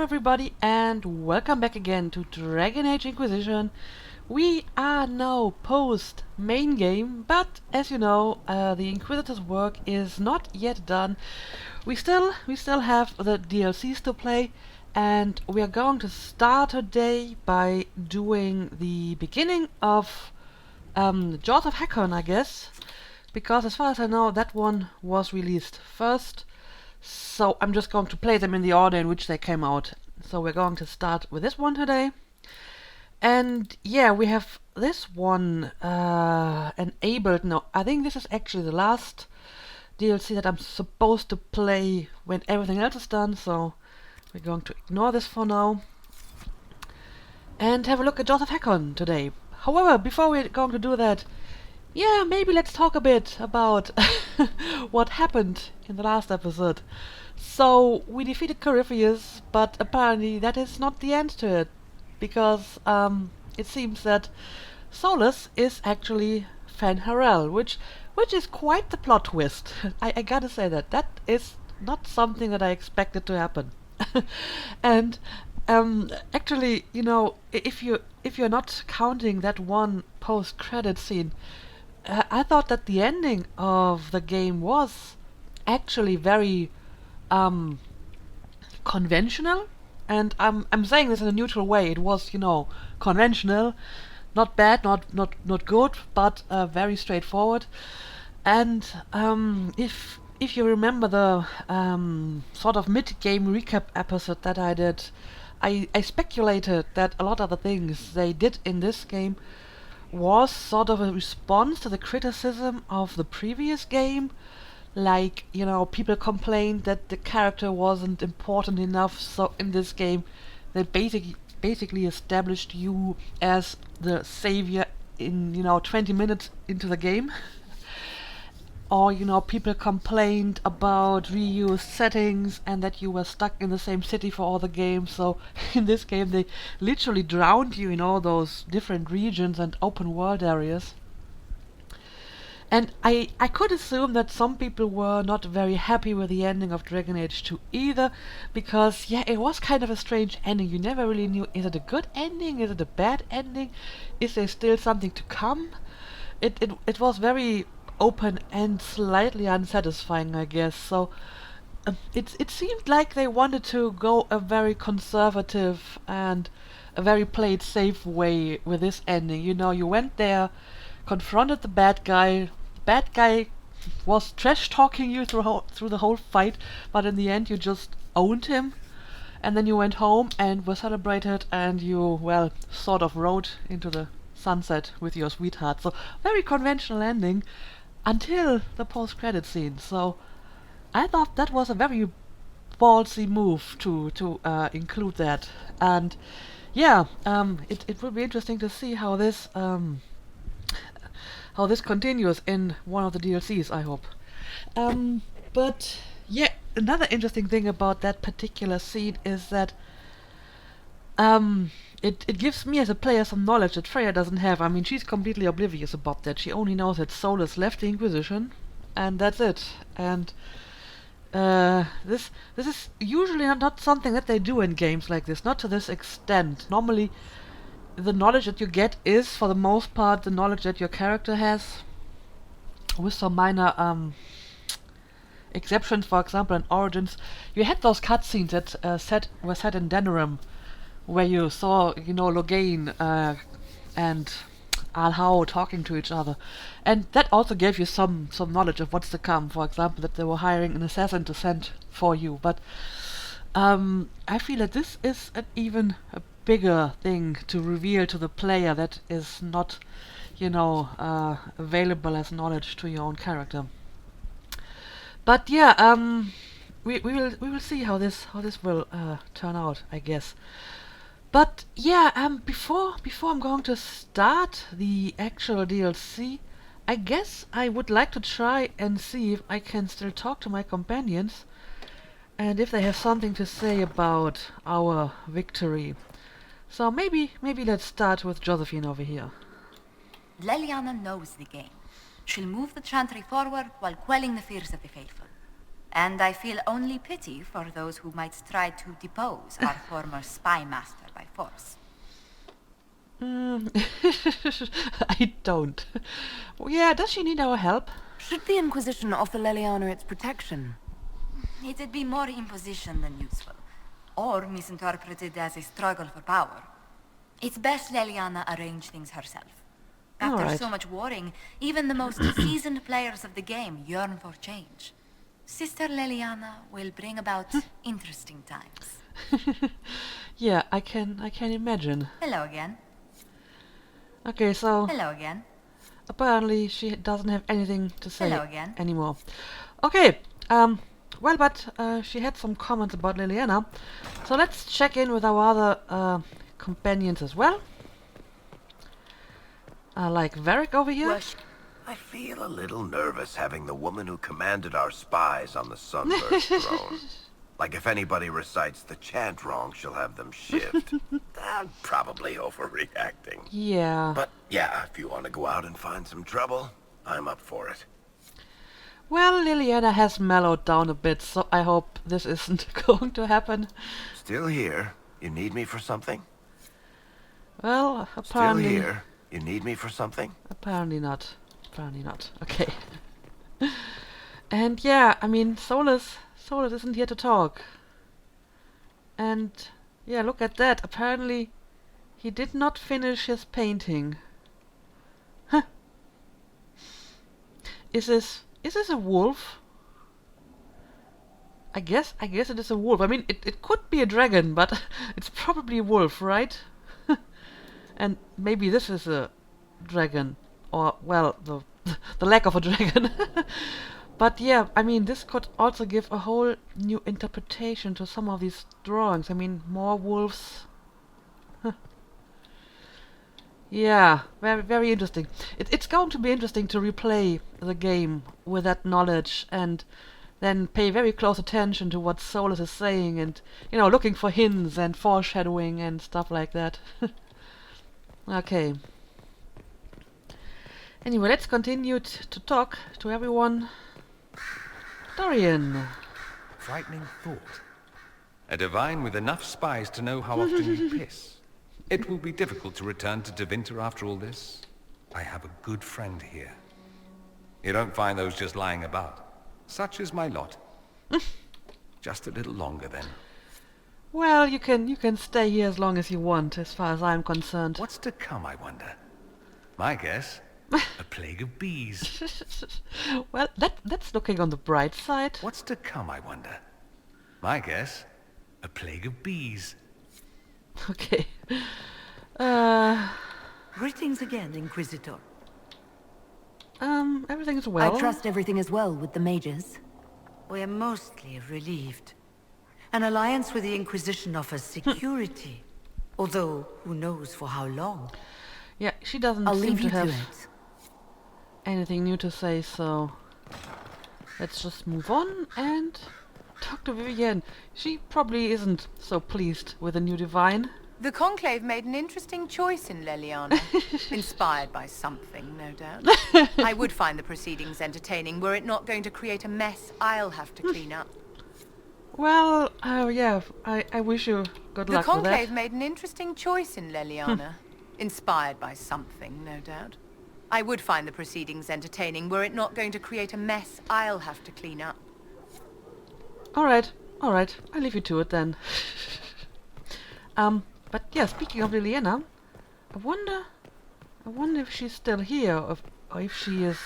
everybody and welcome back again to Dragon Age Inquisition. We are now post main game, but as you know, the Inquisitor's work is not yet done. We still have the DLCs to play, and we are going to start today by doing the beginning of Jaws of Hakkon, I guess, because as far as I know, that one was released first. So I'm just going to play them in the order in which they came out. So we're going to start with this one today. And yeah, we have this one enabled now. I think this is actually the last DLC that I'm supposed to play when everything else is done. So we're going to ignore this for now. And have a look at Jaws of Hakkon today. However, before we're going to do that, yeah, maybe let's talk a bit about what happened in the last episode. So, we defeated Corypheus, but apparently that is not the end to it, because it seems that Solus is actually Fen'Harel, which is quite the plot twist. I gotta say that. That is not something that I expected to happen. And actually, you know, if you're not counting that one post-credit scene, I thought that the ending of the game was actually very conventional, and I'm saying this in a neutral way. It was, you know, conventional, not bad, not good, but very straightforward. And if you remember the sort of mid-game recap episode that I did, I speculated that a lot of the things they did in this game was sort of a response to the criticism of the previous game. Like, you know, people complained that the character wasn't important enough, so in this game they basically established you as the savior in, you know, 20 minutes into the game. Or, you know, people complained about reused settings and that you were stuck in the same city for all the games. So in this game they literally drowned you in all those different regions and open world areas. And I could assume that some people were not very happy with the ending of Dragon Age 2 either, because yeah, it was kind of a strange ending. You never really knew, is it a good ending, is it a bad ending, is there still something to come? It was very open and slightly unsatisfying, I guess. So it seemed like they wanted to go a very conservative and a very play it safe way with this ending. You know, you went there, confronted the bad guy. The bad guy was trash talking you through the whole fight, but in the end you just owned him. And then you went home and were celebrated, and you, well, sort of rode into the sunset with your sweetheart. So very conventional ending until the post-credit scene. So I thought that was a very ballsy move to include that. And yeah, it will be interesting to see how this continues in one of the DLCs, I hope. But yeah, another interesting thing about that particular scene is that it gives me as a player some knowledge that Freya doesn't have. I mean, she's completely oblivious about that. She only knows that Solus left the Inquisition, and that's it. And this is usually not something that they do in games like this, not to this extent. Normally, the knowledge that you get is, for the most part, the knowledge that your character has, with some minor exceptions. For example, in Origins, you had those cutscenes that were set in Denerim, where you saw, you know, Loghain and Alhau talking to each other, and that also gave you some knowledge of what's to come. For example, that they were hiring an assassin to send for you. But I feel that this is an even a bigger thing to reveal to the player that is not, you know, available as knowledge to your own character. But yeah, we will see how this will turn out, I guess. But yeah, before I'm going to start the actual DLC, I guess I would like to try and see if I can still talk to my companions, and if they have something to say about our victory. So maybe let's start with Josephine over here. Leliana knows the game. She'll move the Chantry forward while quelling the fears of the faithful. And I feel only pity for those who might try to depose our former spy master by force. I don't. Yeah, does she need our help? Should the Inquisition offer Leliana its protection? It'd be more imposition than useful, or misinterpreted as a struggle for power. It's best Leliana arrange things herself. After Alright. so much warring, even the most seasoned players of the game yearn for change. Sister Leliana will bring about interesting times. Yeah, I can imagine. Hello again. Okay, so Hello again. apparently she doesn't have anything to say Hello again. anymore. Okay, well, but she had some comments about Liliana, so let's check in with our other companions as well. Like Varric over here. I feel a little nervous having the woman who commanded our spies on the Sunburst throne. Like if anybody recites the chant wrong, she'll have them shift. I'm probably overreacting. Yeah. But yeah, if you want to go out and find some trouble, I'm up for it. Well, Liliana has mellowed down a bit, so I hope this isn't going to happen. Still here. You need me for something? Well, Still apparently... here. You need me for something? Apparently not. Apparently not. Okay. And yeah, I mean, Solus isn't here to talk. And yeah, look at that. Apparently he did not finish his painting. Huh. Is this a wolf? I guess it is a wolf. I mean, it could be a dragon, but it's probably a wolf, right? And maybe this is a dragon, or well, the lack of a dragon. But yeah, I mean, this could also give a whole new interpretation to some of these drawings. I mean, more wolves. Yeah, very, very interesting. It's going to be interesting to replay the game with that knowledge and then pay very close attention to what Solus is saying and, you know, looking for hints and foreshadowing and stuff like that. Okay. Anyway, let's continue to talk to everyone. Dorian. Frightening thought. A divine with enough spies to know how often you piss. It will be difficult to return to Tevinter after all this. I have a good friend here. You don't find those just lying about. Such is my lot. Just a little longer then. Well, you can stay here as long as you want, as far as I'm concerned. What's to come, I wonder? My guess, a plague of bees. Well, that's looking on the bright side. What's to come, I wonder? My guess, a plague of bees. Okay. Greetings again, Inquisitor. Everything's well. I trust everything is well with the mages. We're mostly relieved. An alliance with the Inquisition offers security. Although, who knows for how long? Yeah, she doesn't I'll seem leave to you to have it. anything new to say, so let's just move on and talk to Vivienne. She probably isn't so pleased with the new divine. The Conclave made an interesting choice in Leliana. Inspired by something, no doubt. I would find the proceedings entertaining were it not going to create a mess I'll have to clean up. Well, yeah, I wish you good The luck with that. Conclave made an interesting choice in Leliana. Inspired by something, no doubt. I would find the proceedings entertaining were it not going to create a mess I'll have to clean up. Alright, I'll leave you to it then. But yeah, speaking of Liliana, I wonder if she's still here, or if she is...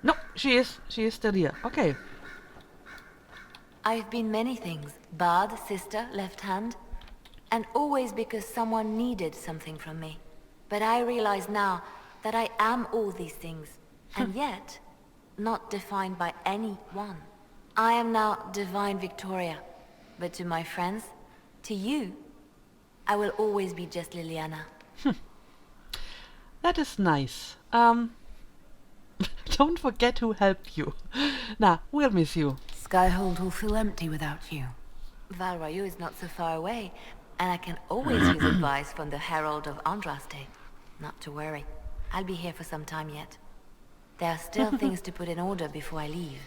No, she is still here. Okay. I've been many things. Bard, sister, left hand. And always because someone needed something from me. But I realize now that I am all these things. And yet, not defined by any one. I am now Divine Victoria. But to my friends, to you, I will always be just Liliana. That is nice. Don't forget who helped you. Nah, we'll miss you. Skyhold will feel empty without you. Val Royeaux is not so far away, and I can always use advice from the Herald of Andraste. Not to worry, I'll be here for some time yet. There are still things to put in order before I leave.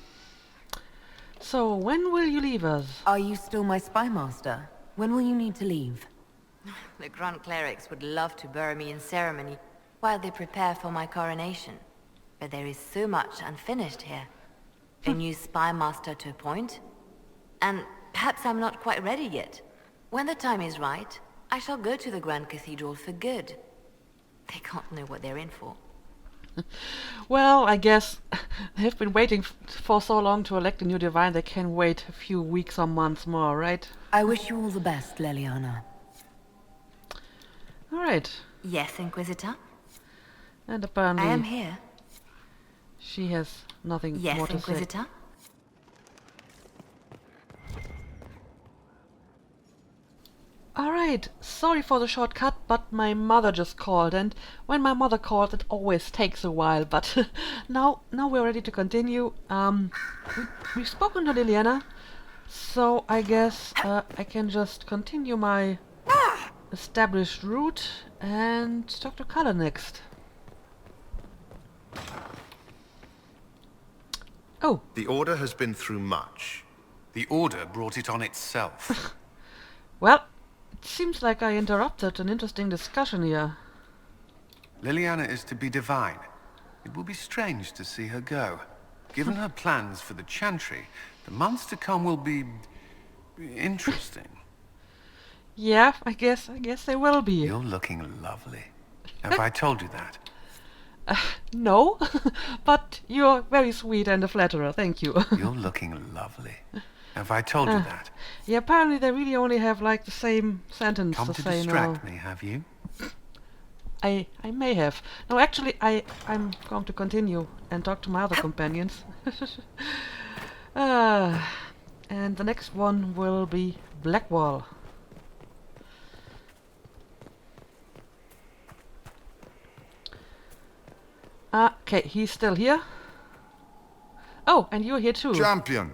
So, when will you leave us? Are you still my spy master? When will you need to leave? The Grand Clerics would love to bury me in ceremony while they prepare for my coronation. But there is so much unfinished here. A new spy master to appoint. And perhaps I'm not quite ready yet. When the time is right, I shall go to the Grand Cathedral for good. They can't know what they're in for. Well, I guess they've been waiting for so long to elect a new divine, they can wait a few weeks or months more, right? I wish you all the best, Leliana. Alright. Yes, Inquisitor? And apparently I am here. she has nothing Yes, more to say. Inquisitor? Alright, sorry for the shortcut, but my mother just called, and when my mother calls it always takes a while, but now we're ready to continue. We've spoken to Liliana, so I guess I can just continue my established route and talk to Color next. Oh, The Order has been through much. The Order brought it on itself. well, it seems like I interrupted an interesting discussion here. Liliana is to be divine. It will be strange to see her go. Given her plans for the Chantry, the months to come will be interesting. Yeah, I guess they will be. You're looking lovely. Have I told you that? No, but you're very sweet and a flatterer, thank you. You're looking lovely. Have I told you that? Yeah, apparently they really only have like the same sentence Come to to say distract now. me, have you? I may have. No, actually, I'm going to continue and talk to my other companions. And the next one will be Blackwall. Okay, he's still here. Oh, and you're here too. Champion!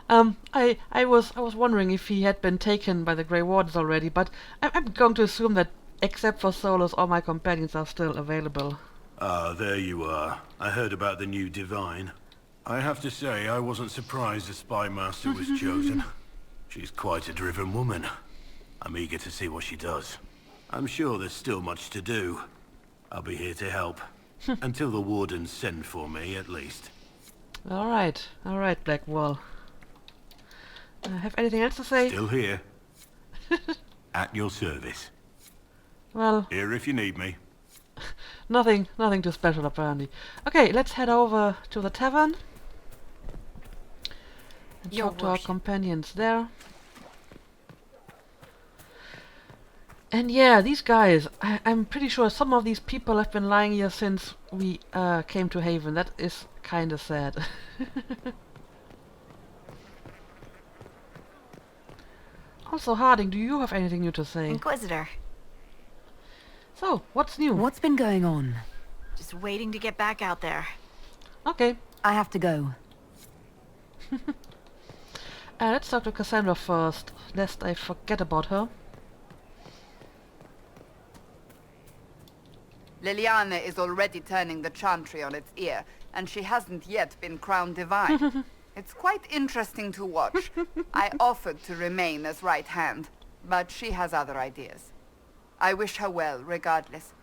I was wondering if he had been taken by the Grey Wardens already, but I'm going to assume that except for Solus, all my companions are still available. Ah, there you are. I heard about the new divine. I have to say, I wasn't surprised the spy master was chosen. She's quite a driven woman. I'm eager to see what she does. I'm sure there's still much to do. I'll be here to help. Until the wardens send for me, at least. Alright, Blackwall. Have anything else to say? Still here. At your service. Well, Here if you need me. nothing too special apparently. Okay, let's head over to the tavern. And Your talk to our worship. companions there. And yeah, these guys, I'm pretty sure some of these people have been lying here since we came to Haven. That is kinda sad. Also, Harding, do you have anything new to say? Inquisitor. So, what's new? What's been going on? Just waiting to get back out there. Okay, I have to go. let's talk to Cassandra first, lest I forget about her. Liliana is already turning the Chantry on its ear, and she hasn't yet been crowned divine. It's quite interesting to watch. I offered to remain as right hand, but she has other ideas. I wish her well, regardless.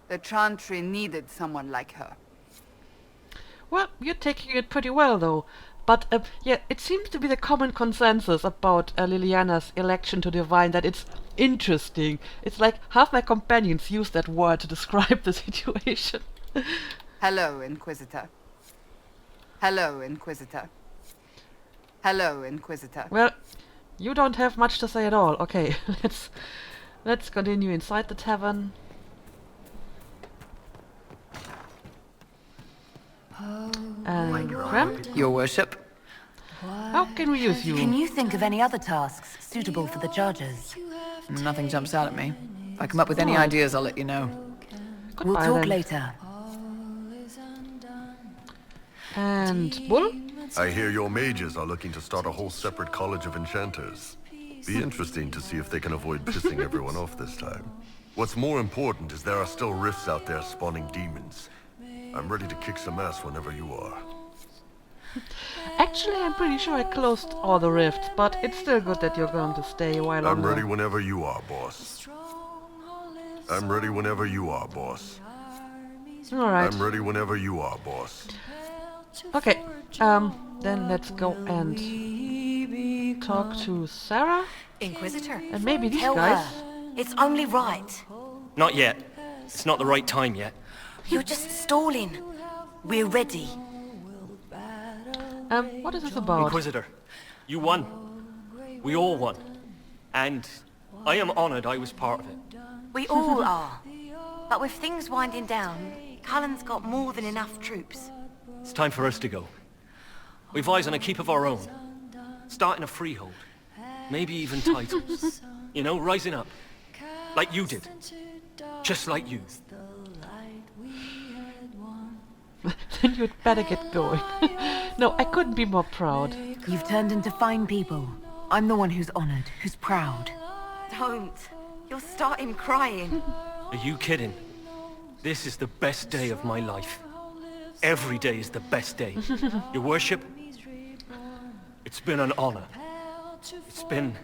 The Chantry needed someone like her. Well, you're taking it pretty well, though. But, yeah, it seems to be the common consensus about Liliana's election to divine that it's interesting. It's like half my companions use that word to describe the situation. Hello, Inquisitor. Hello, Inquisitor. Hello, Inquisitor. Well, you don't have much to say at all. Okay, let's continue inside the tavern. And Graham, Your worship. how can we use you? Can you think of any other tasks suitable for the chargers? Nothing jumps out at me. If I come up with any ideas, I'll let you know. We'll Goodbye, talk then. later. And Bull? I hear your mages are looking to start a whole separate college of enchanters. Be interesting to see if they can avoid pissing everyone off this time. What's more important is there are still rifts out there spawning demons. I'm ready to kick some ass whenever you are. Actually, I'm pretty sure I closed all the rifts, but it's still good that you're going to stay a while I'm longer. ready whenever you are, boss. I'm ready whenever you are, boss. Alright. I'm ready whenever you are, boss. Okay, then let's go and talk to Sarah. Inquisitor, And maybe these tell guys. her. It's only right. Not yet. It's not the right time yet. You're just stalling. We're ready. What is this about? Inquisitor, you won. We all won. And I am honored I was part of it. We all are. But with things winding down, Cullen's got more than enough troops. It's time for us to go. We've eyes on a keep of our own. Starting a freehold. Maybe even titles. You know, rising up. Like you did. Just like you. Then you'd better get going. No, I couldn't be more proud. You've turned into fine people. I'm the one who's honored, who's proud. Don't. You'll start him crying. Are you kidding? This is the best day of my life. Every day is the best day. Your worship, it's been an honor. It's been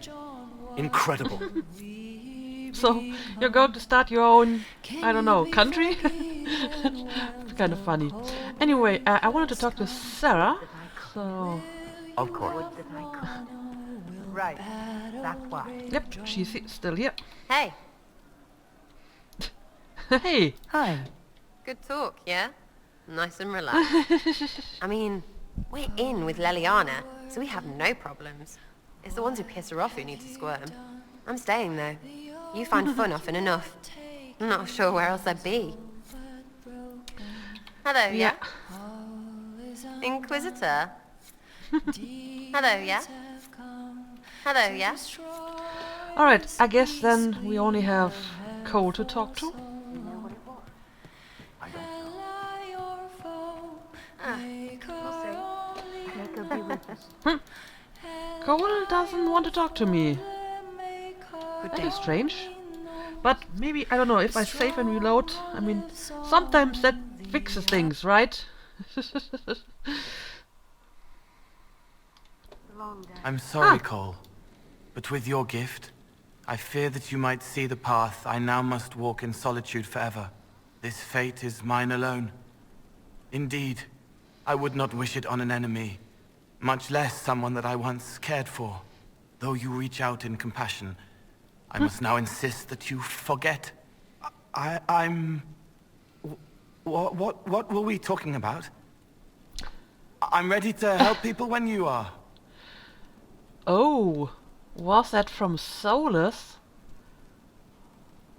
incredible. So, you're going to start your own, I don't know, country? It's kind of funny. Anyway, I wanted to talk to Sarah, so... Of course. Right. That's why. Yep, she's still here. Hey, Hey! Hi. good talk, yeah? Nice and relaxed. I mean, we're in with Leliana, so we have no problems. It's the ones who piss her off who need to squirm. I'm staying, though. You find fun often enough. I'm not sure where else I'd be. Hello, yeah? Inquisitor? Hello, yeah? Hello, yeah? Alright, I guess then we only have Cole to talk to. Cole doesn't want to talk to me. That is strange. But maybe, I don't know, if I save and reload, I mean, sometimes that fixes things, right? I'm sorry, Cole, but with your gift, I fear that you might see the path I now must walk in solitude forever. This fate is mine alone. Indeed, I would not wish it on an enemy, much less someone that I once cared for. Though you reach out in compassion, I must now insist that you forget. I'm... What were we talking about? I'm ready to help people when you are. Oh, was that from Solus?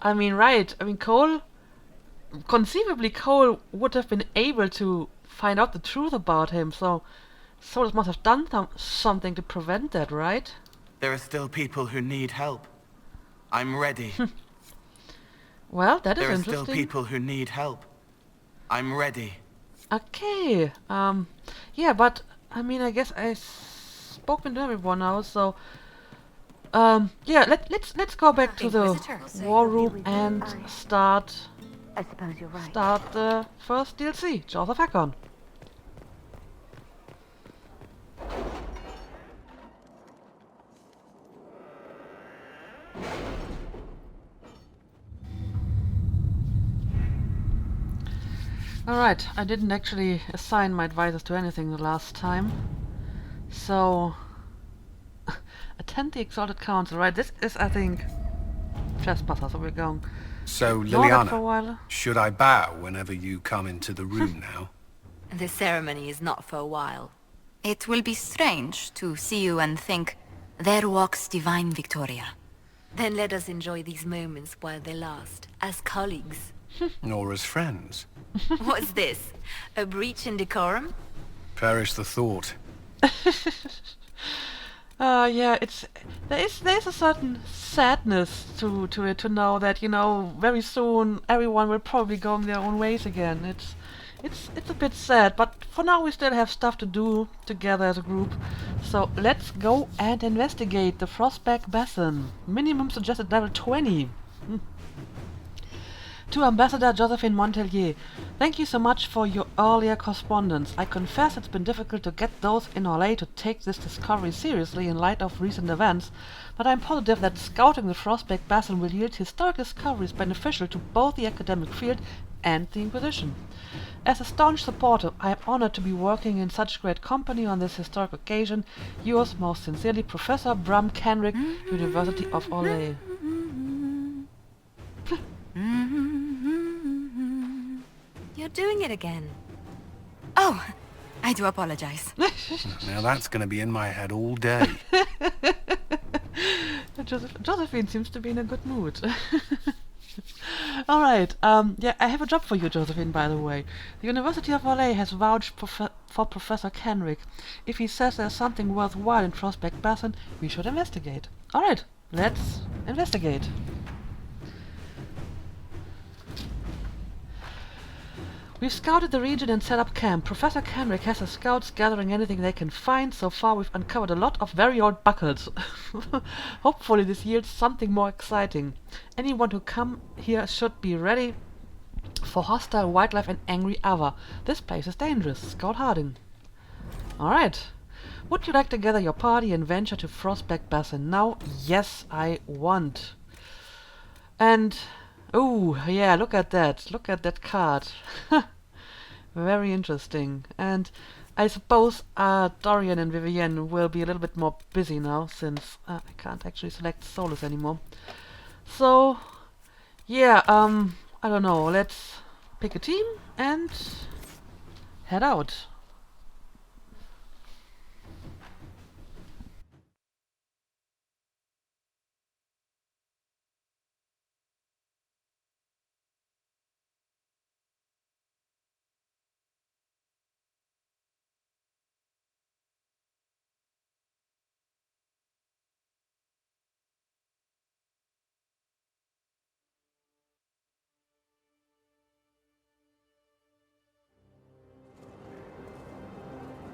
I mean, right, I mean, Cole... Conceivably, Cole would have been able to find out the truth about him, so Solus must have done something to prevent that, right? There are still people who need help. I'm ready. Well, that is There are interesting. still people who need help. I'm ready. Okay, yeah, but, I mean, I guess I spoken to everyone now, so... yeah, let's go back to the war room and start I suppose you're right. start the first DLC, Jaws of Hakkon. Alright, I didn't actually assign my advisors to anything the last time. So... attend the Exalted Council, right? This is, I think, Trespasser, so we're going... So, Nordic for a Liliana, while. should I bow whenever you come into the room now? The ceremony is not for a while. It will be strange to see you and think, there walks divine Victoria. Then let us enjoy these moments while they last, as colleagues. Nor as friends? What's this? A breach in decorum? Perish the thought. Yeah, there is a certain sadness to it, to know that, you know, very soon everyone will probably go their own ways again. It's a bit sad, but for now we still have stuff to do together as a group. So let's go and investigate the Frostback Basin. Minimum suggested level 20. To Ambassador Josephine Montelier, thank you so much for your earlier correspondence. I confess it's been difficult to get those in Orlais to take this discovery seriously in light of recent events, but I'm positive that scouting the Frostback Basin will yield historic discoveries beneficial to both the academic field and the Inquisition. As a staunch supporter, I am honored to be working in such great company on this historic occasion. Yours most sincerely, Professor Bram Kenrick, University of Orlais. You're doing it again. Oh, I do apologize. Now that's going to be in my head all day. Josephine seems to be in a good mood. Alright, yeah, I have a job for you, Josephine, by the way. The University of Orlais has vouched for Professor Kenrick. If he says there's something worthwhile in Frostback Basin, we should investigate. Alright, let's investigate. We've scouted the region and set up camp. Professor Kenrick has his scouts gathering anything they can find. So far we've uncovered a lot of very old buckles. Hopefully this yields something more exciting. Anyone who come here should be ready for hostile wildlife and angry Ava. This place is dangerous. Scout Harding. Alright. Would you like to gather your party and venture to Frostback Basin now? Yes, I want. And... oh, yeah, look at that. Look at that card. Very interesting. And I suppose Dorian and Vivienne will be a little bit more busy now, since I can't actually select solos anymore. So, yeah, I don't know. Let's pick a team and head out.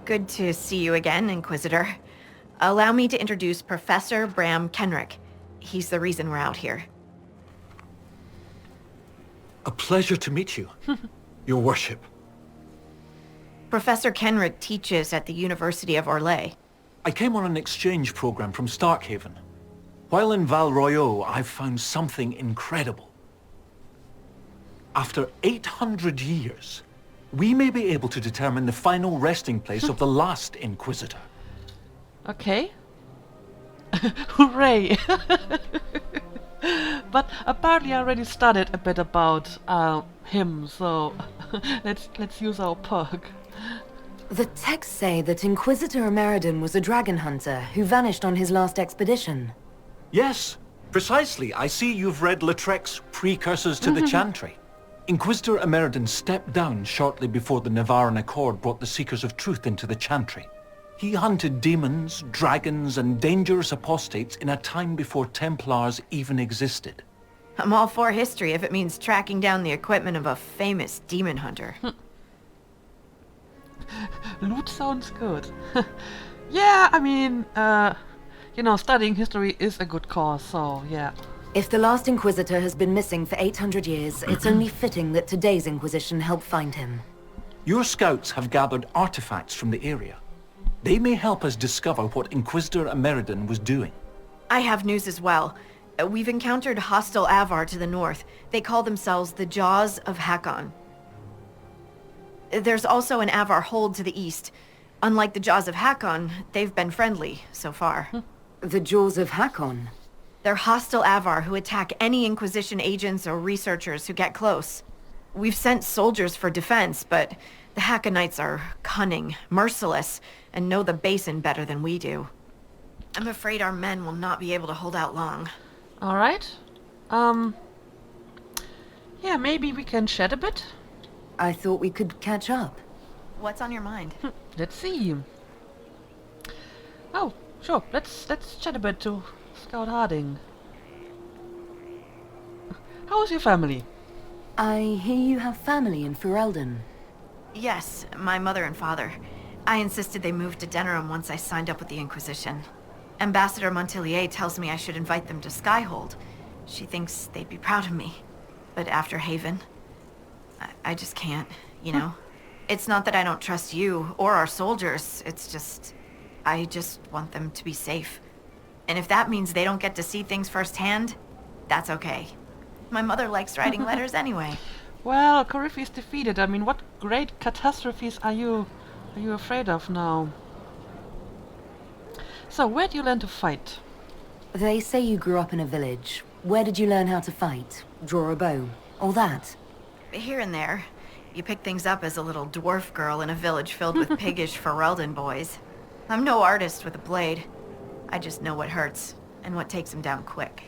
Good to see you again, Inquisitor. Allow me to introduce Professor Bram Kenrick. He's the reason we're out here. A pleasure to meet you, Your Worship. Professor Kenrick teaches at the University of Orlais. I came on an exchange program from Starkhaven. While in Val Royeaux, I've found something incredible. After 800 years, we may be able to determine the final resting place of the last Inquisitor. Okay. Hooray! But apparently I already studied a bit about him, so let's use our perk. The texts say that Inquisitor Emeridon was a dragon hunter who vanished on his last expedition. Yes, precisely. I see you've read Lautrec's Precursors to the Chantry. Inquisitor Emeridon stepped down shortly before the Nevarran Accord brought the Seekers of Truth into the Chantry. He hunted demons, dragons, and dangerous apostates in a time before Templars even existed. I'm all for history if it means tracking down the equipment of a famous demon hunter. Loot sounds good. Yeah, I mean, you know, studying history is a good cause, so yeah. If the last Inquisitor has been missing for 800 years, it's only fitting that today's Inquisition help find him. Your scouts have gathered artifacts from the area. They may help us discover what Inquisitor Emeridon was doing. I have news as well. We've encountered hostile Avar to the north. They call themselves the Jaws of Hakkon. There's also an Avar hold to the east. Unlike the Jaws of Hakkon, they've been friendly so far. The Jaws of Hakkon? They're hostile Avar who attack any Inquisition agents or researchers who get close. We've sent soldiers for defense, but the Hakkonites are cunning, merciless, and know the Basin better than we do. I'm afraid our men will not be able to hold out long. Alright. Yeah, maybe we can chat a bit? I thought we could catch up. What's on your mind? Let's see. Oh, sure. Let's chat a bit to Scout Harding. How is your family? I hear you have family in Ferelden. Yes, my mother and father. I insisted they move to Denerim once I signed up with the Inquisition. Ambassador Montelier tells me I should invite them to Skyhold. She thinks they'd be proud of me. But after Haven, I just can't, you know? It's not that I don't trust you or our soldiers, it's just... I just want them to be safe. And if that means they don't get to see things firsthand, that's okay. My mother likes writing letters anyway. Well, Corypheus defeated. I mean, what great catastrophes are you afraid of now? So, where do you learn to fight? They say you grew up in a village. Where did you learn how to fight? Draw a bow? All that? Here and there. You pick things up as a little dwarf girl in a village filled with piggish Ferelden boys. I'm no artist with a blade. I just know what hurts, and what takes him down quick.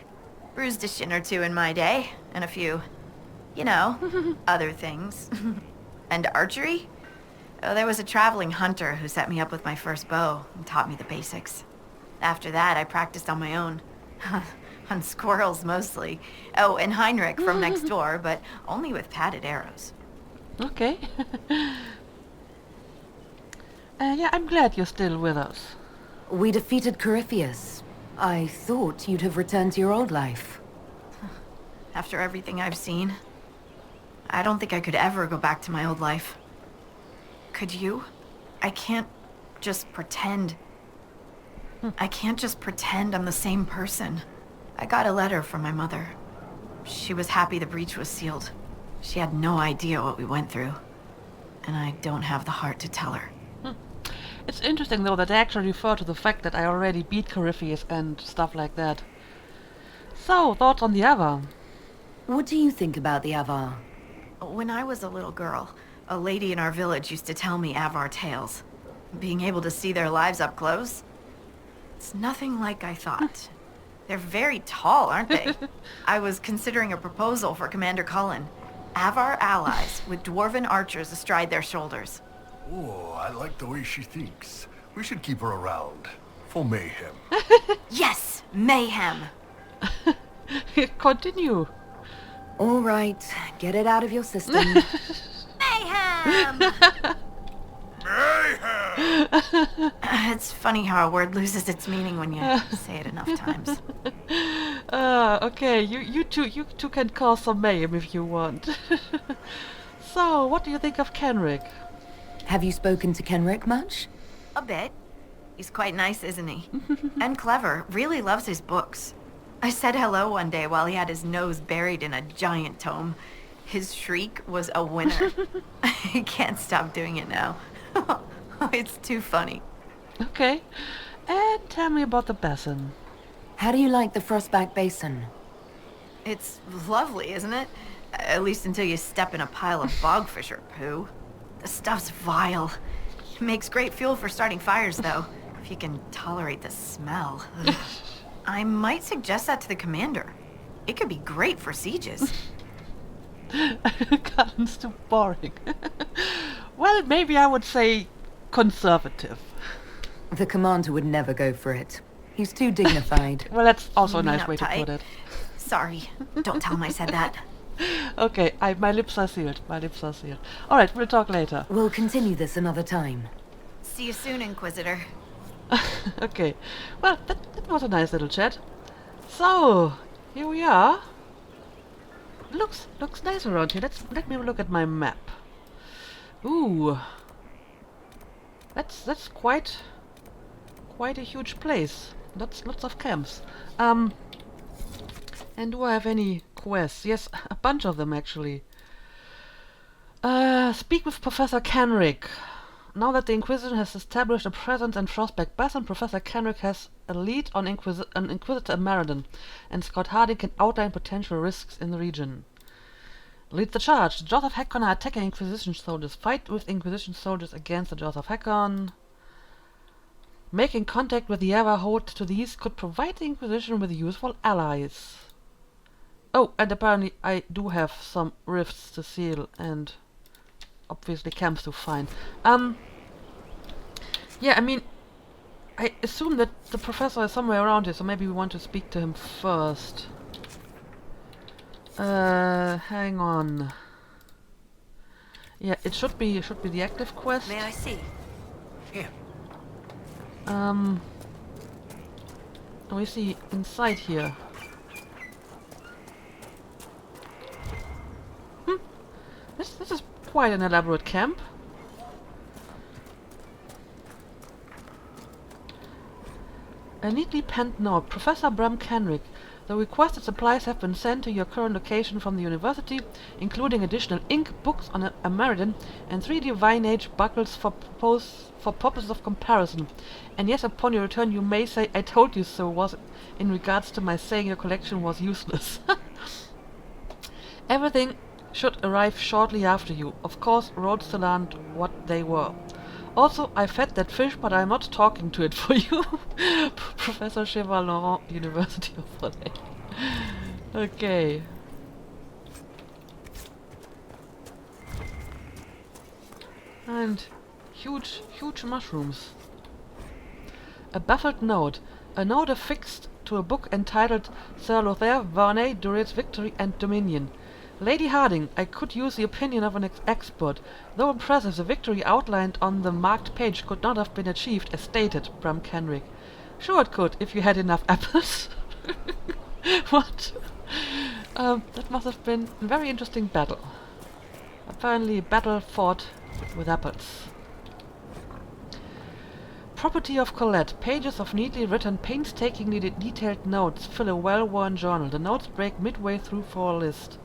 Bruised a shin or two in my day, and a few, you know, other things. And archery? Oh, there was a traveling hunter who set me up with my first bow and taught me the basics. After that, I practiced on my own. On squirrels, mostly. Oh, and Heinrich from next door, but only with padded arrows. Okay. Yeah, I'm glad you're still with us. We defeated Corypheus. I thought you'd have returned to your old life. After everything I've seen, I don't think I could ever go back to my old life. Could you? I can't just pretend. I can't just pretend I'm the same person. I got a letter from my mother. She was happy the breach was sealed. She had no idea what we went through. And I don't have the heart to tell her. It's interesting, though, that they actually refer to the fact that I already beat Corypheus and stuff like that. So, thoughts on the Avar? What do you think about the Avar? When I was a little girl, a lady in our village used to tell me Avar tales. Being able to see their lives up close, it's nothing like I thought. They're very tall, aren't they? I was considering a proposal for Commander Cullen. Avar allies with dwarven archers astride their shoulders. Oh, I like the way she thinks. We should keep her around. For mayhem. Yes! Mayhem! Continue. All right, get it out of your system. Mayhem! Mayhem! It's funny how a word loses its meaning when you say it enough times. Okay, you two can cause some mayhem if you want. So, what do you think of Kenrick? Have you spoken to Kenrick much? A bit. He's quite nice, isn't he? And clever. Really loves his books. I said hello one day while he had his nose buried in a giant tome. His shriek was a winner. I can't stop doing it now. It's too funny. Okay. And tell me about the Basin. How do you like the Frostback Basin? It's lovely, isn't it? At least until you step in a pile of bogfish or poo. The stuff's vile. It makes great fuel for starting fires, though, if you can tolerate the smell. I might suggest that to the commander. It could be great for sieges. Cullen's too boring. Well, maybe I would say conservative. The commander would never go for it. He's too dignified. Well, that's also a nice way to put it. Sorry. Don't tell him I said that. Okay, my lips are sealed. My lips are sealed. Alright, we'll talk later. We'll continue this another time. See you soon, Inquisitor. Okay. Well, that was a nice little chat. So, here we are. Looks nice around here. Let me look at my map. Ooh. That's quite a huge place. Lots of camps. And do I have any quests? Yes, a bunch of them actually. Speak with Professor Kenrick. Now that the Inquisition has established a presence in Frostback Basin, Professor Kenrick has a lead on Inquisitor Meriden, and Scott Harding can outline potential risks in the region. Lead the charge. The Jaws of Hakkon are attacking Inquisition soldiers. Fight with Inquisition soldiers against the Jaws of Hakkon. Making contact with the Avar Hold to the east could provide the Inquisition with useful allies. Oh, and apparently I do have some rifts to seal and obviously camps to find. Yeah, I mean, I assume that the professor is somewhere around here, so maybe we want to speak to him first. Hang on. Yeah, it should be the active quest. May I see? Here. We see inside here. quite an elaborate camp. A neatly penned note. Professor Bram Kenrick. The requested supplies have been sent to your current location from the university, including additional ink, books on a Meriden, and 3 Divine Age buckles for purposes of comparison. And yes, upon your return you may say, I told you so, was in regards to my saying your collection was useless. Everything should arrive shortly after you. Of course, roads to land what they were. Also, I fed that fish, but I'm not talking to it for you. Professor Cheval-Laurent, University of Valais. Okay. And huge mushrooms. A baffled note. A note affixed to a book entitled Sir Lothair Varney, Duret's Victory and Dominion. Lady Harding, I could use the opinion of an expert. Though impressive, the victory outlined on the marked page could not have been achieved as stated, Bram Kenrick. Sure it could, if you had enough apples. What? That must have been a very interesting battle. Apparently a battle fought with apples. Property of Colette. Pages of neatly written, painstakingly detailed notes fill a well-worn journal. The notes break midway through for a list.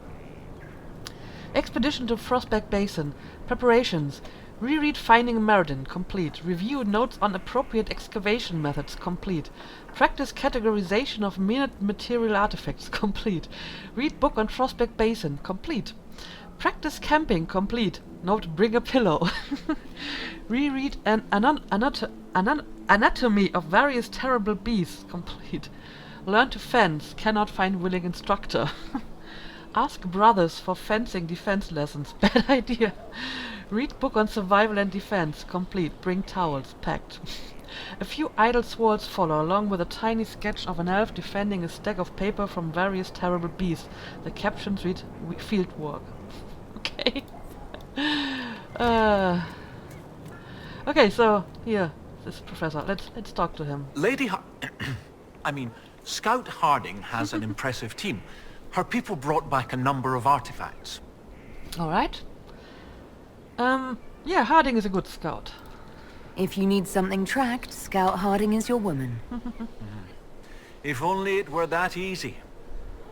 Expedition to Frostback Basin. Preparations. Reread Finding Meriden. Complete. Review notes on appropriate excavation methods. Complete. Practice categorization of material artifacts. Complete. Read book on Frostback Basin. Complete. Practice camping. Complete. Note bring a pillow. Reread an anatomy of various terrible beasts. Complete. Learn to fence. Cannot find willing instructor. Ask brothers for fencing defense lessons. Bad idea. Read book on survival and defense. Complete. Bring towels. Packed. A few idle swords follow, along with a tiny sketch of an elf defending a stack of paper from various terrible beasts. The captions read field work. Okay. Okay, so here, this professor. Let's talk to him. Scout Harding has an impressive team. Her people brought back a number of artifacts. Alright. Yeah, Harding is a good scout. If you need something tracked, Scout Harding is your woman. If only it were that easy.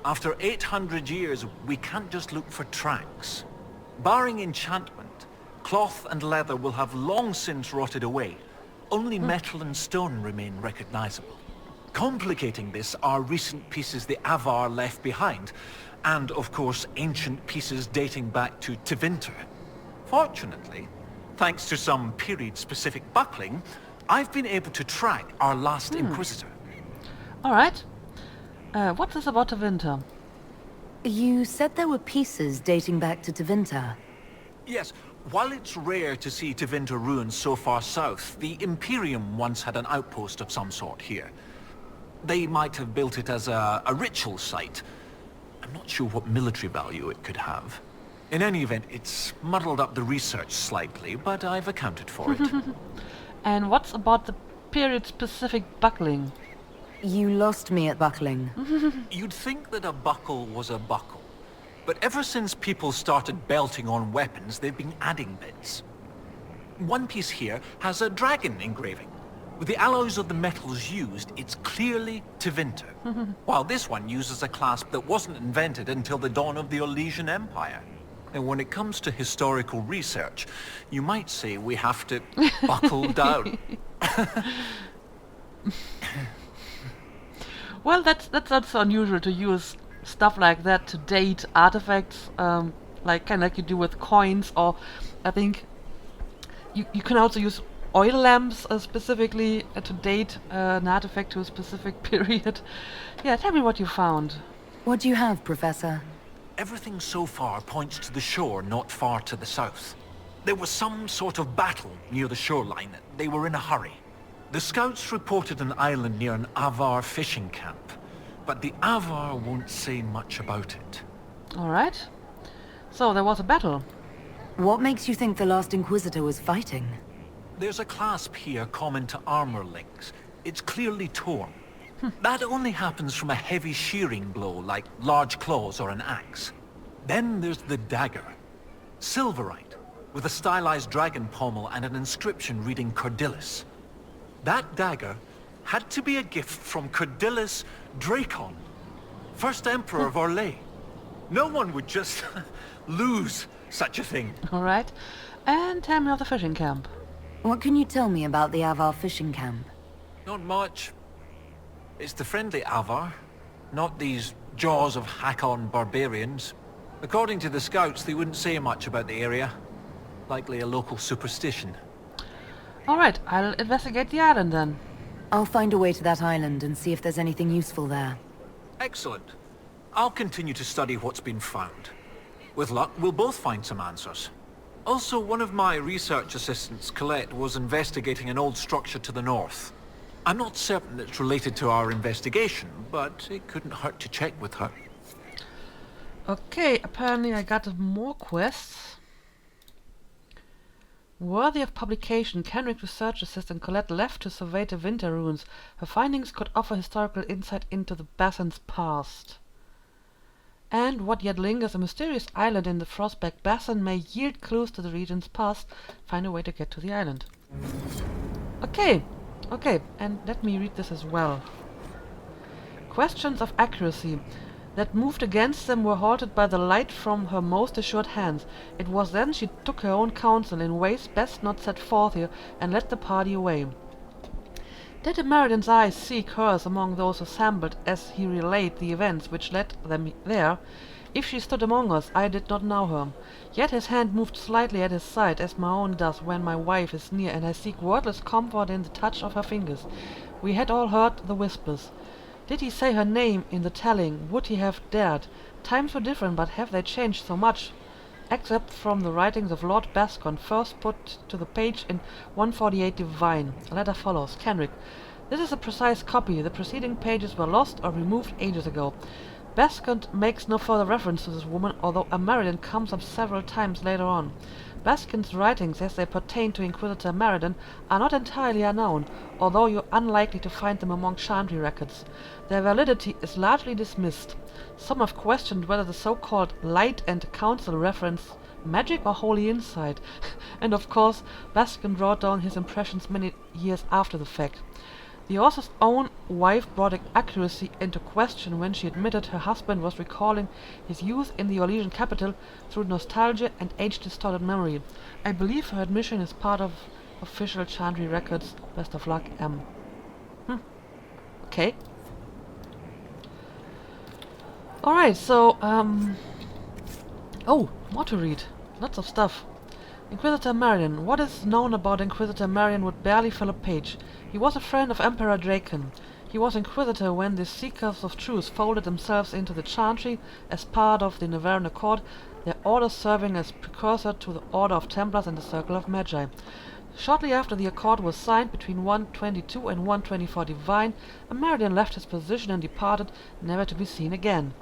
After 800 years, we can't just look for tracks. Barring enchantment, cloth and leather will have long since rotted away. Only metal and stone remain recognizable. Complicating this are recent pieces the Avar left behind, and of course ancient pieces dating back to Tevinter. Fortunately, thanks to some period-specific buckling, I've been able to track our last Inquisitor. Alright. What's this about Tevinter? You said there were pieces dating back to Tevinter. Yes, while it's rare to see Tevinter ruins so far south, the Imperium once had an outpost of some sort here. They might have built it as a ritual site. I'm not sure what military value it could have. In any event, it's muddled up the research slightly, but I've accounted for it. And what's about the period-specific buckling? You lost me at buckling. You'd think that a buckle was a buckle, but ever since people started belting on weapons, they've been adding bits. One piece here has a dragon engraving. With the alloys of the metals used, it's clearly Tevinter, while this one uses a clasp that wasn't invented until the dawn of the Orlesian Empire. And when it comes to historical research, you might say we have to buckle down. Well, that's not so unusual to use stuff like that to date artifacts, like you do with coins, or I think you can also use oil lamps specifically to date an artifact to a specific period. Yeah, tell me what you found. What do you have, Professor? Everything so far points to the shore not far to the south. There was some sort of battle near the shoreline. They were in a hurry. The scouts reported an island near an Avar fishing camp, but the Avar won't say much about it. Alright. So there was a battle. What makes you think the last Inquisitor was fighting? There's a clasp here common to armor links. It's clearly torn. That only happens from a heavy shearing blow, like large claws or an axe. Then there's the dagger. Silverite, with a stylized dragon pommel and an inscription reading Cordylis. That dagger had to be a gift from Cordylis Dracon, first emperor of Orlais. No one would just lose such a thing. Alright. And tell me of the fishing camp. What can you tell me about the Avar fishing camp? Not much. It's the friendly Avar, not these jaws of Hakkon barbarians. According to the scouts, they wouldn't say much about the area. Likely a local superstition. Alright, I'll investigate the island then. I'll find a way to that island and see if there's anything useful there. Excellent. I'll continue to study what's been found. With luck, we'll both find some answers. Also, one of my research assistants, Colette, was investigating an old structure to the north. I'm not certain it's related to our investigation, but it couldn't hurt to check with her. Okay, apparently I got more quests. Worthy of publication, Kenrick research assistant Colette left to survey the winter ruins. Her findings could offer historical insight into the Basin's past. And what yet lingers, a mysterious island in the Frostback Basin may yield clues to the region's past. Find a way to get to the island. Okay, and let me read this as well. Questions of accuracy that moved against them were halted by the light from her most assured hands. It was then she took her own counsel in ways best not set forth here, and led the party away. Did the Meridian's eyes seek hers among those assembled as he relayed the events which led them there? If she stood among us, I did not know her. Yet his hand moved slightly at his side, as my own does when my wife is near, and I seek wordless comfort in the touch of her fingers. We had all heard the whispers. Did he say her name in the telling? Would he have dared? Times were different, but have they changed so much? Except from the writings of Lord Bascon, first put to the page in 148 Divine. A letter follows. Kenrick. This is a precise copy. The preceding pages were lost or removed ages ago. Bascon makes no further reference to this woman, although a Meriden comes up several times later on. Bascon's writings, as they pertain to Inquisitor Meriden, are not entirely unknown, although you're unlikely to find them among Chantry records. Their validity is largely dismissed. Some have questioned whether the so-called Light and Council reference magic or holy insight, and of course Bascon wrote down his impressions many years after the fact. The author's own wife brought accuracy into question when she admitted her husband was recalling his youth in the Orlesian capital through nostalgia and age-distorted memory. I believe her admission is part of official Chantry records. Best of luck, M. Okay. Alright, so, oh, more to read. Lots of stuff. Inquisitor Meriden. What is known about Inquisitor Meriden would barely fill a page. He was a friend of Emperor Dracon. He was Inquisitor when the Seekers of Truth folded themselves into the Chantry as part of the Nevarran Accord, their order serving as precursor to the Order of Templars and the Circle of Magi. Shortly after the accord was signed between 122 and 124 Divine, a Meriden left his position and departed, never to be seen again.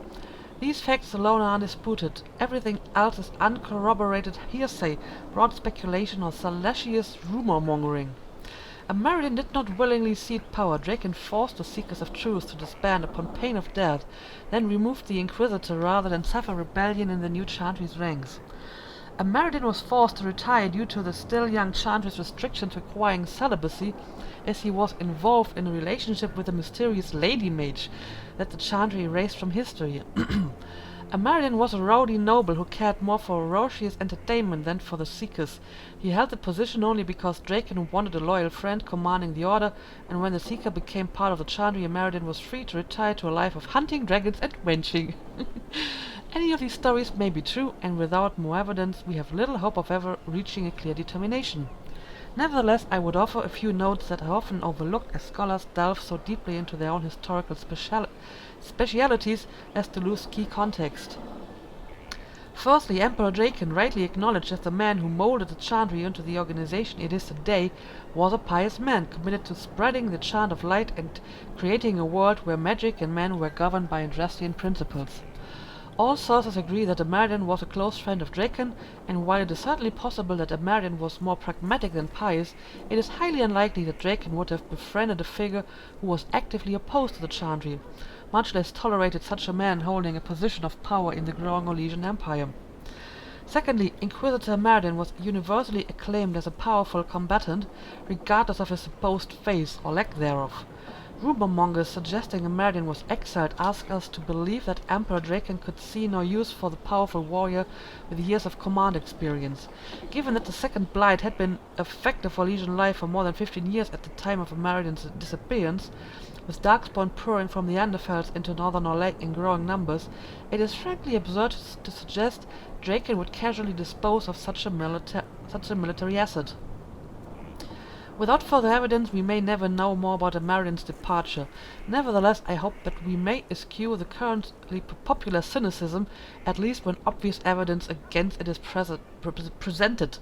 These facts alone are undisputed. Everything else is uncorroborated hearsay, broad speculation, or salacious rumor-mongering. A Meriden did not willingly cede power. Dracon forced the Seekers of Truth to disband upon pain of death, then removed the Inquisitor rather than suffer rebellion in the new Chantry's ranks. A Meriden was forced to retire due to the still young Chantry's restrictions requiring celibacy, as he was involved in a relationship with a mysterious lady mage that the Chantry erased from history. A Meriden was a rowdy noble who cared more for raucous entertainment than for the Seekers. He held the position only because Dracon wanted a loyal friend commanding the order, and when the Seeker became part of the Chantry, a Meriden was free to retire to a life of hunting dragons and wenching. Any of these stories may be true, and without more evidence we have little hope of ever reaching a clear determination. Nevertheless, I would offer a few notes that are often overlooked as scholars delve so deeply into their own historical specialities as to lose key context. Firstly, Emperor Dracon, rightly acknowledged as the man who molded the Chantry into the organization it is today, was a pious man, committed to spreading the chant of light and creating a world where magic and men were governed by Andrastian principles. All sources agree that a Meriden was a close friend of Dracon, and while it is certainly possible that a Meriden was more pragmatic than pious, it is highly unlikely that Dracon would have befriended a figure who was actively opposed to the Chantry, much less tolerated such a man holding a position of power in the growing Orlesian Empire. Secondly, Inquisitor Merlin was universally acclaimed as a powerful combatant, regardless of his supposed faith or lack thereof. Rumor mongers suggesting Merlin was exiled ask us to believe that Emperor Draken could see no use for the powerful warrior with years of command experience. Given that the Second Blight had been a factor for Legion life for more than 15 years at the time of Merlin's disappearance, with Darkspawn pouring from the Underfells into Northern Orlais in growing numbers, it is frankly absurd to suggest Draken would casually dispose of such a military asset. Without further evidence, we may never know more about Merlin's departure. Nevertheless, I hope that we may eschew the currently popular cynicism, at least when obvious evidence against it is presented,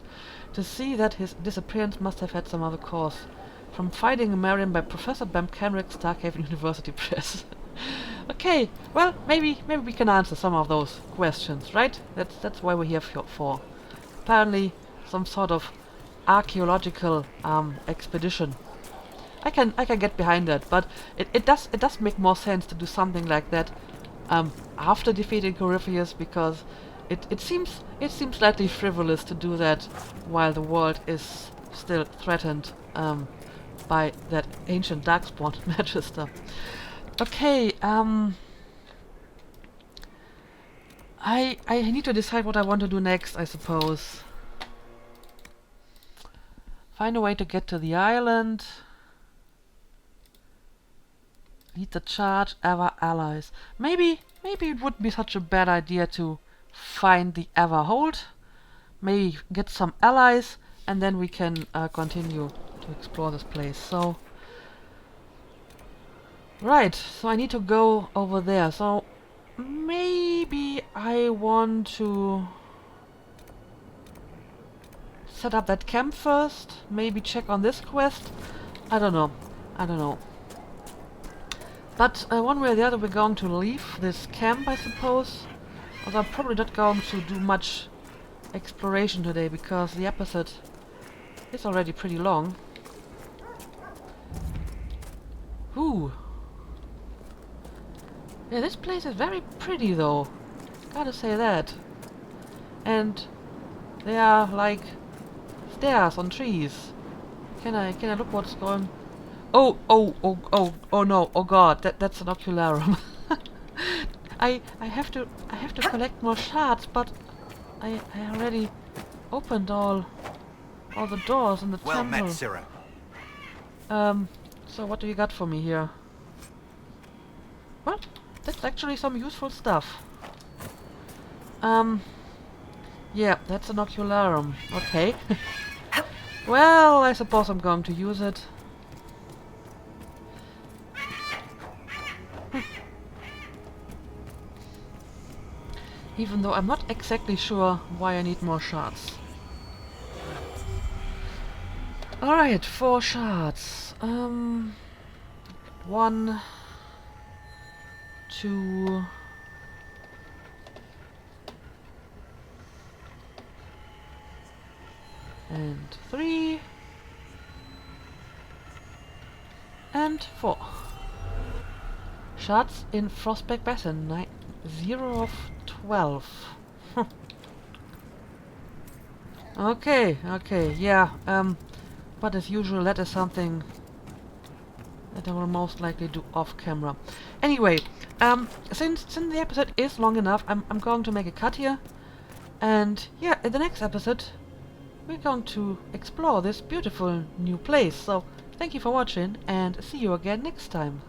to see that his disappearance must have had some other cause. From Finding Merlin by Professor Bam Kenrick, Starkhaven University Press. Okay, well, maybe we can answer some of those questions, right? That's why we're here for. Apparently, some sort of archeological expedition. I can get behind that, but it does make more sense to do something like that after defeating Corypheus, because it seems slightly frivolous to do that while the world is still threatened by that ancient Darkspawn Magister. Okay, I need to decide what I want to do next, I suppose. Find a way to get to the island. Lead the charge, Ever allies. Maybe it wouldn't be such a bad idea to find the Everhold. Maybe get some allies, and then we can continue to explore this place. So, right. So I need to go over there. So maybe I want to set up that camp first. Maybe check on this quest. I don't know. But one way or the other, we're going to leave this camp, I suppose. Although I'm probably not going to do much exploration today, because the episode is already pretty long. Ooh. Yeah, this place is very pretty, though. Gotta say that. And there are, like, stairs on trees. Can I look what's going? Oh no! Oh god! That's an ocularum. I have to collect more shards, but I already opened all the doors in the temple. Well met, Cyril. So what do you got for me here? Well, that's actually some useful stuff. Yeah, that's an ocularum. Okay. Well, I suppose I'm going to use it. Even though I'm not exactly sure why I need more shards. Alright, 4 shards. 1, 2... and 3... and 4. Shards in Frostback Basin, 0 of 12. Okay, yeah, but as usual, that is something that I will most likely do off camera. Anyway, since the episode is long enough, I'm going to make a cut here. And yeah, in the next episode, we're going to explore this beautiful new place. So, thank you for watching, and see you again next time.